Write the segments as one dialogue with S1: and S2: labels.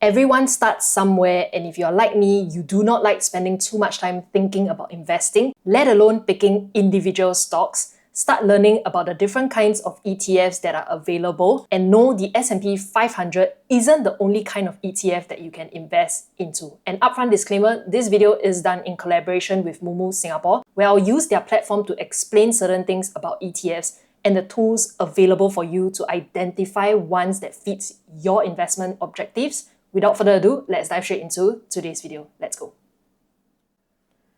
S1: Everyone starts somewhere, and if you're like me, you do not like spending too much time thinking about investing, let alone picking individual stocks. Start learning about the different kinds of ETFs that are available, and know the S&P 500 isn't the only kind of ETF that you can invest into. An upfront disclaimer, this video is done in collaboration with Moomoo Singapore, where I'll use their platform to explain certain things about ETFs and the tools available for you to identify ones that fits your investment objectives. Without further ado, let's dive straight into today's video. Let's go.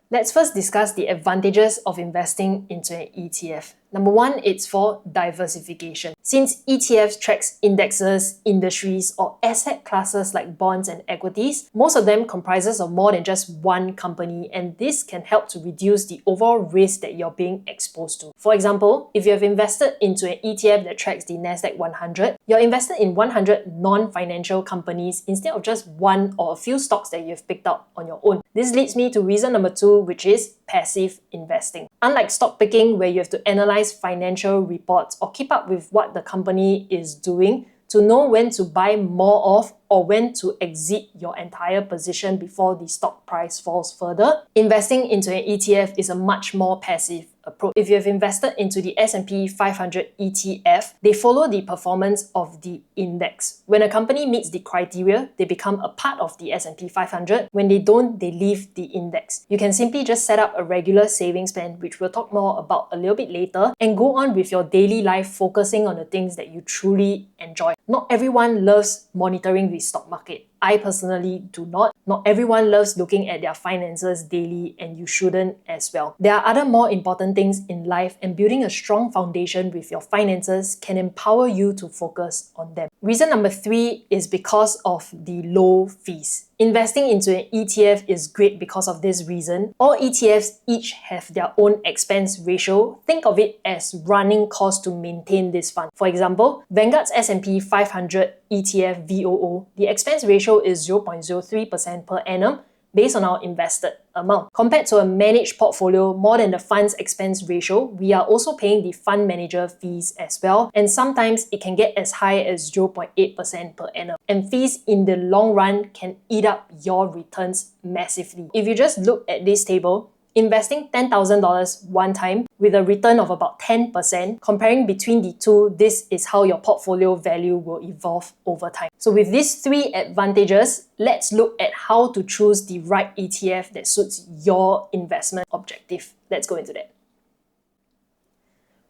S1: Let's first discuss the advantages of investing into an ETF. Number one, it's for diversification. Since ETFs tracks indexes, industries, or asset classes like bonds and equities, most of them comprises of more than just one company, and this can help to reduce the overall risk that you're being exposed to. For example, if you have invested into an ETF that tracks the Nasdaq 100, you're invested in 100 non-financial companies instead of just one or a few stocks that you've picked out on your own. This leads me to reason number two, which is passive investing. Unlike stock picking, where you have to analyze financial reports or keep up with what the company is doing to know when to buy more of or when to exit your entire position before the stock price falls further, investing into an ETF is a much more passive approach. If you have invested into the S&P 500 ETF, they follow the performance of the index. When a company meets the criteria, they become a part of the S&P 500. When they don't, they leave the index. You can simply just set up a regular savings plan, which we'll talk more about a little bit later, and go on with your daily life focusing on the things that you truly enjoy. Not everyone loves monitoring the stock market. I personally do not. Not everyone loves looking at their finances daily, and you shouldn't as well. There are other more important things in life, and building a strong foundation with your finances can empower you to focus on them. Reason number three is because of the low fees. Investing into an ETF is great because of this reason. All ETFs each have their own expense ratio. Think of it as running costs to maintain this fund. For example, Vanguard's S&P 500 ETF VOO, the expense ratio is 0.03% per annum based on our invested amount. Compared to a managed portfolio, more than the fund's expense ratio, we are also paying the fund manager fees as well, and sometimes it can get as high as 0.8% per annum. And fees in the long run can eat up your returns massively. If you just look at this table, investing $10,000 one time with a return of about 10%, comparing between the two, this is how your portfolio value will evolve over time. So with these three advantages, let's look at how to choose the right ETF that suits your investment objective. Let's go into that.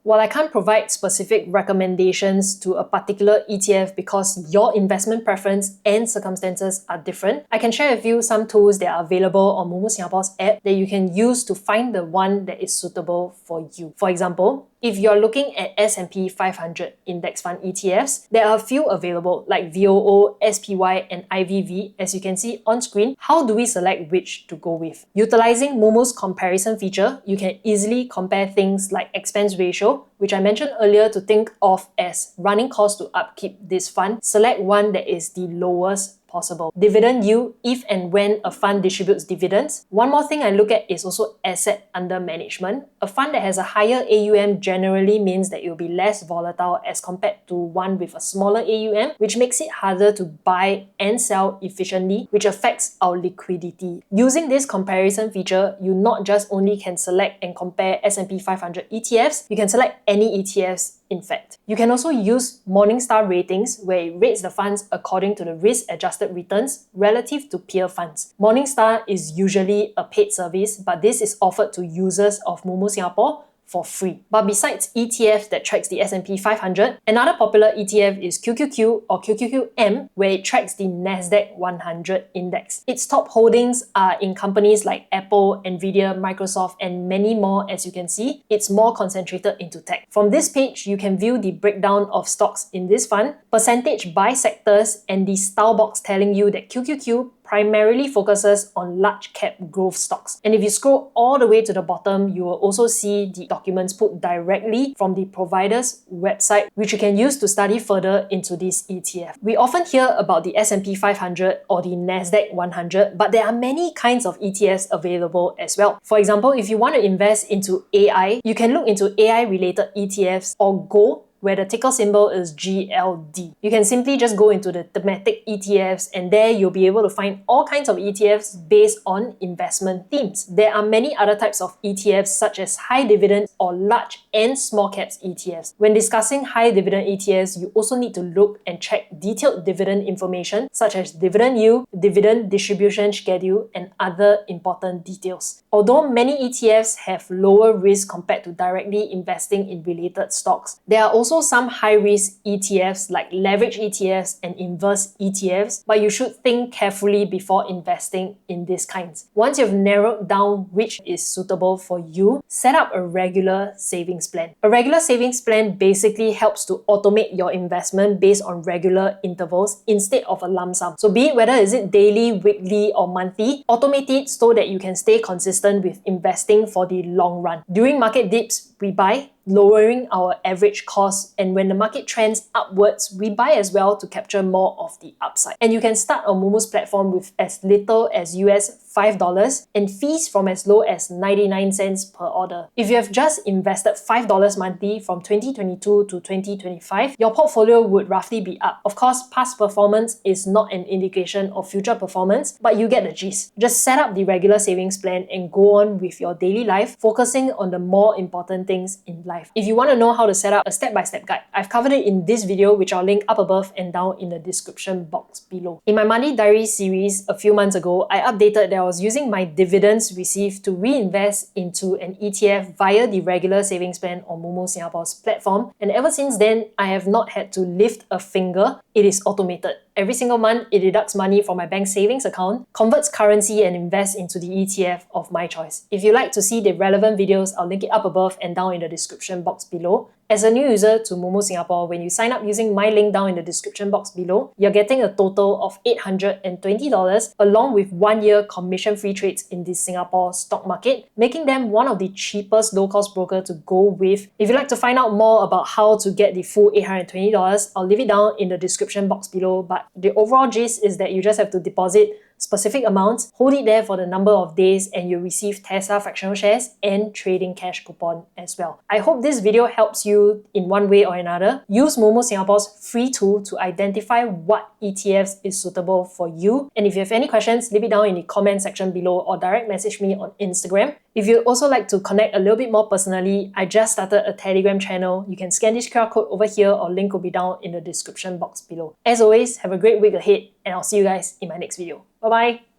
S1: While I can't provide specific recommendations to a particular ETF because your investment preference and circumstances are different, I can share with you some tools that are available on Moomoo Singapore's app that you can use to find the one that is suitable for you. For example, if you're looking at S&P 500 index fund ETFs, there are a few available like VOO, SPY, and IVV, as you can see on screen. How do we select which to go with? Utilizing Moomoo's comparison feature, you can easily compare things like expense ratio, which I mentioned earlier to think of as running costs to upkeep this fund. Select one that is the lowest possible. Dividend yield, if and when a fund distributes dividends. One more thing I look at is also asset under management. A fund that has a higher AUM generally means that it will be less volatile as compared to one with a smaller AUM, which makes it harder to buy and sell efficiently, which affects our liquidity. Using this comparison feature, you not just only can select and compare S&P 500 ETFs, you can select any ETFs. In fact, you can also use Morningstar ratings, where it rates the funds according to the risk-adjusted returns relative to peer funds. Morningstar is usually a paid service, but this is offered to users of Moomoo Singapore for free. But besides ETFs that tracks the S&P 500, another popular ETF is QQQ or QQQM, where it tracks the Nasdaq 100 index. Its top holdings are in companies like Apple, Nvidia, Microsoft, and many more. As you can see, it's more concentrated into tech. From this page, you can view the breakdown of stocks in this fund, percentage by sectors, and the style box telling you that QQQ primarily focuses on large cap growth stocks. And if you scroll all the way to the bottom, you will also see the documents put directly from the provider's website, which you can use to study further into this ETF. We often hear about the S&P 500 or the Nasdaq 100, but there are many kinds of ETFs available as well. For example, if you want to invest into AI, you can look into AI related ETFs or gold, where the ticker symbol is GLD. You can simply just go into the thematic ETFs, and there you'll be able to find all kinds of ETFs based on investment themes. There are many other types of ETFs such as high dividend or large and small caps ETFs. When discussing high dividend ETFs, you also need to look and check detailed dividend information such as dividend yield, dividend distribution schedule, and other important details. Although many ETFs have lower risk compared to directly investing in related stocks, there are also some high-risk ETFs like leverage ETFs and inverse ETFs, but you should think carefully before investing in these kinds. Once you've narrowed down which is suitable for you, set up a regular savings plan. A regular savings plan basically helps to automate your investment based on regular intervals instead of a lump sum. So be it whether is it daily, weekly, or monthly, automate it so that you can stay consistent with investing for the long run. During market dips, we buy, lowering our average cost, and when the market trends upwards, we buy as well to capture more of the upside. And you can start on Moomoo's platform with as little as $5 and fees from as low as 99 cents per order. If you have just invested $5 monthly from 2022 to 2025, your portfolio would roughly be up. Of course, past performance is not an indication of future performance, but you get the gist. Just set up the regular savings plan and go on with your daily life, focusing on the more important things in life. If you want to know how to set up a step-by-step guide, I've covered it in this video, which I'll link up above and down in the description box below. In my Money Diary series a few months ago, I updated that I was using my dividends received to reinvest into an ETF via the regular savings plan on Moomoo Singapore's platform, and ever since then, I have not had to lift a finger. It is automated. Every single month, it deducts money from my bank savings account, converts currency, and invests into the ETF of my choice. If you'd like to see the relevant videos, I'll link it up above and down in the description box below. As a new user to Moomoo Singapore, when you sign up using my link down in the description box below, you're getting a total of $820 along with 1 year commission-free trades in the Singapore stock market, making them one of the cheapest low-cost broker to go with. If you'd like to find out more about how to get the full $820, I'll leave it down in the description box below, but the overall gist is that you just have to deposit specific amounts, hold it there for the number of days, and you'll receive Tesla fractional shares and trading cash coupon as well. I hope this video helps you in one way or another. Use Moomoo Singapore's free tool to identify what ETFs is suitable for you. And if you have any questions, leave it down in the comment section below or direct message me on Instagram. If you'd also like to connect a little bit more personally, I just started a Telegram channel. You can scan this QR code over here or link will be down in the description box below. As always, have a great week ahead and I'll see you guys in my next video. Bye bye!